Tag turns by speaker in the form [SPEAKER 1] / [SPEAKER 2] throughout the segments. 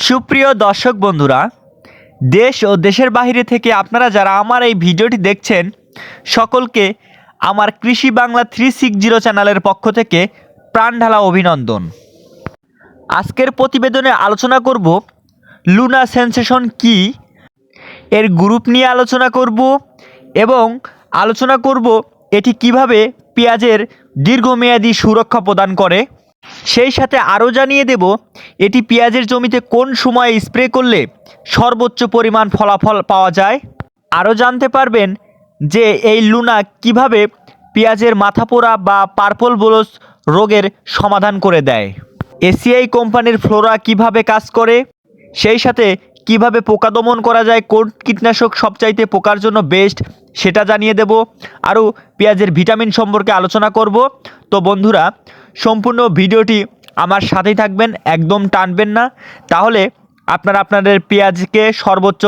[SPEAKER 1] সুপ্রিয় দর্শক বন্ধুরা, দেশ ও দেশের বাইরে থেকে আপনারা যারা আমার এই ভিডিওটি দেখছেন সকলকে আমার কৃষি বাংলা 360 চ্যানেলের পক্ষ থেকে প্রাণঢালা অভিনন্দন। আজকের প্রতিবেদনে আলোচনা করব লুনা সেন্সেশন কি, এর গ্রুপ নিয়ে আলোচনা করব এবং আলোচনা করব এটি কিভাবে পেঁয়াজের দীর্ঘমেয়াদী সুরক্ষা প্রদান করে। সেই সাথে আরও জানিয়ে দেব এটি পেঁয়াজের জমিতে কোন সময়ে স্প্রে করলে সর্বোচ্চ পরিমাণ ফলাফল পাওয়া যায়। আরও জানতে পারবেন যে এই লুনা কিভাবে পেঁয়াজের মাথা পোড়া বা পার্পল বোলস রোগের সমাধান করে দেয়। এসিআই কোম্পানির ফ্লোরা কিভাবে কাজ করে, সেই সাথে কিভাবে পোকা দমন করা যায়, কোন কীটনাশক সবচাইতে পোকার জন্য বেস্ট সেটা জানিয়ে দেব। আরও পেঁয়াজের ভিটামিন সম্পর্কে আলোচনা করব। তো বন্ধুরা, সম্পূর্ণ ভিডিওটি আমার সাথেই থাকবেন, একদম টানবেন না, তাহলে আপনারা আপনাদের পেঁয়াজকে সর্বোচ্চ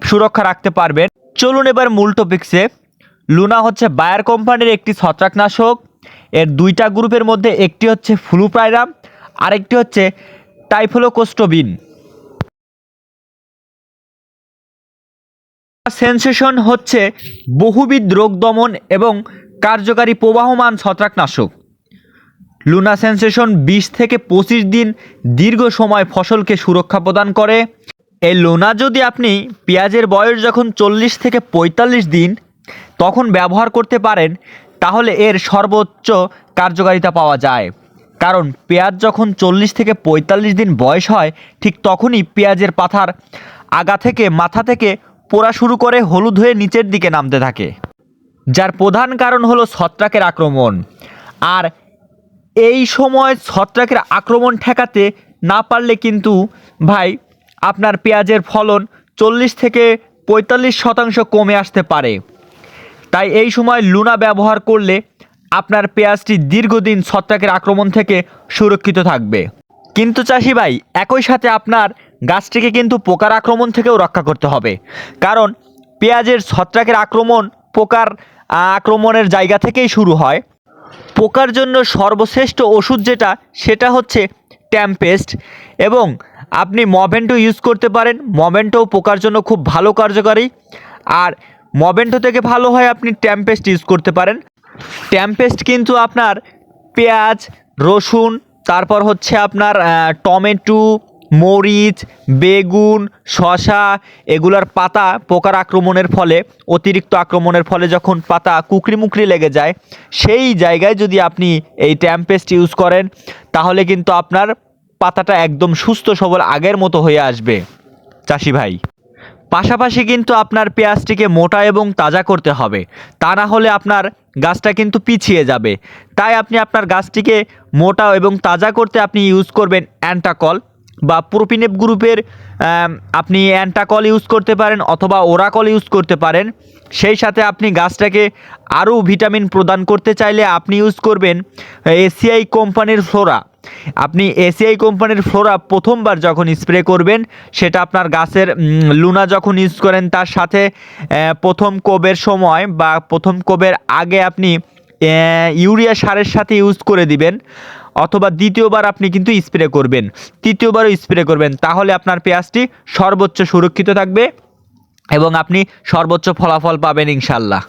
[SPEAKER 1] সুরক্ষা রাখতে পারবেন। চলুন এবার মূল টপিকসে। লুনা হচ্ছে বায়ার কোম্পানির একটি ছত্রাকনাশক। এর দুইটা গ্রুপের মধ্যে একটি হচ্ছে ফ্লুপাইরাম, আরেকটি হচ্ছে টাইফলোকোস্টোবিন। সেন্সেশন হচ্ছে বহুবিধ রোগ দমন এবং কার্যকারী প্রবাহমান ছত্রাকনাশক। লুনা সেন্সেশন 20 থেকে 25 দিন দীর্ঘ সময় ফসলকে সুরক্ষা প্রদান করে। এই লুনা যদি আপনি পেঁয়াজের বয়স যখন 40 থেকে 45 দিন তখন ব্যবহার করতে পারেন, তাহলে এর সর্বোচ্চ কার্যকারিতা পাওয়া যায়। কারণ পেঁয়াজ যখন 40 থেকে 45 দিন বয়স হয়, ঠিক তখনই পেঁয়াজের পাতার আগা থেকে মাথা থেকে পোড়া শুরু করে হলুদ হয়ে নিচের দিকে নামতে থাকে, যার প্রধান কারণ হলো ছত্রাকের আক্রমণ। আর এই সময় ছত্রাকের আক্রমণ ঠেকাতে না পারলে কিন্তু ভাই আপনার পেঁয়াজের ফলন 40 থেকে 45% কমে আসতে পারে। তাই এই সময় লুনা ব্যবহার করলে আপনার পেঁয়াজটি দীর্ঘদিন ছত্রাকের আক্রমণ থেকে সুরক্ষিত থাকবে। কিন্তু চাষি ভাই, একই সাথে আপনার গাছটিকে কিন্তু পোকার আক্রমণ থেকেও রক্ষা করতে হবে। কারণ পেঁয়াজের ছত্রাকের আক্রমণ পোকার আক্রমণের জায়গা থেকেই শুরু হয়। পোকার জন্য সর্বশ্রেষ্ঠ ওষুধ যেটা, সেটা হচ্ছে ট্যাম্পেস্ট, এবং আপনি মভেন্টো ইউজ করতে পারেন। মভেন্টো পোকার জন্য খুব ভালো কার্যকারী, আর মভেন্টো থেকে ভালো হয় আপনি ট্যাম্পেস্ট ইউজ করতে পারেন। ট্যাম্পেস্ট কিন্তু আপনার পেঁয়াজ, রসুন, তারপর হচ্ছে আপনার টমেটো, মরিচ, বেগুন, শসা, এগুলার পাতা পোকার আক্রমণের ফলে, অতিরিক্ত আক্রমণের ফলে যখন পাতা কুকরি মুকরি লেগে যায়, সেই জায়গায় যদি আপনি এই ট্যাম্পেস্ট ইউজ করেন, তাহলে কিন্তু আপনার পাতাটা একদম সুস্থ সবল আগের মতো হয়ে আসবে চাষি ভাই। পাশাপাশি কিন্তু আপনার পেঁয়াজটিকে মোটা এবং তাজা করতে হবে, তা না হলে আপনার গাছটা কিন্তু পিছিয়ে যাবে। তাই আপনি আপনার গাছটিকে মোটা এবং তাজা করতে আপনি ইউজ করবেন অ্যান্টাকল বা প্রোপিনেপ গ্রুপের আপনি অ্যান্টাকল ইউজ করতে পারেন, অথবা ওরাকল ইউজ করতে পারেন। সেই সাথে আপনি গাছটাকে আরও ভিটামিন প্রদান করতে চাইলে আপনি ইউজ করবেন এসিআই কোম্পানির ফ্লোরা। আপনি এসিআই কোম্পানির ফ্লোরা প্রথমবার যখন স্প্রে করবেন, সেটা আপনার গাছের লুনা যখন ইউজ করেন তার সাথে প্রথম কোবের সময় বা প্রথম কোবের আগে আপনি ইউরিয়া সারের সাথে ইউজ করে দিবেন, অথবা দ্বিতীয়বার আপনি কিন্তু স্প্রে করবেন, তৃতীয়বারও স্প্রে করবেন। তাহলে আপনার পেঁয়াজটি সর্বোচ্চ সুরক্ষিত থাকবে এবং আপনি সর্বোচ্চ ফলাফল পাবেন ইনশাল্লাহ।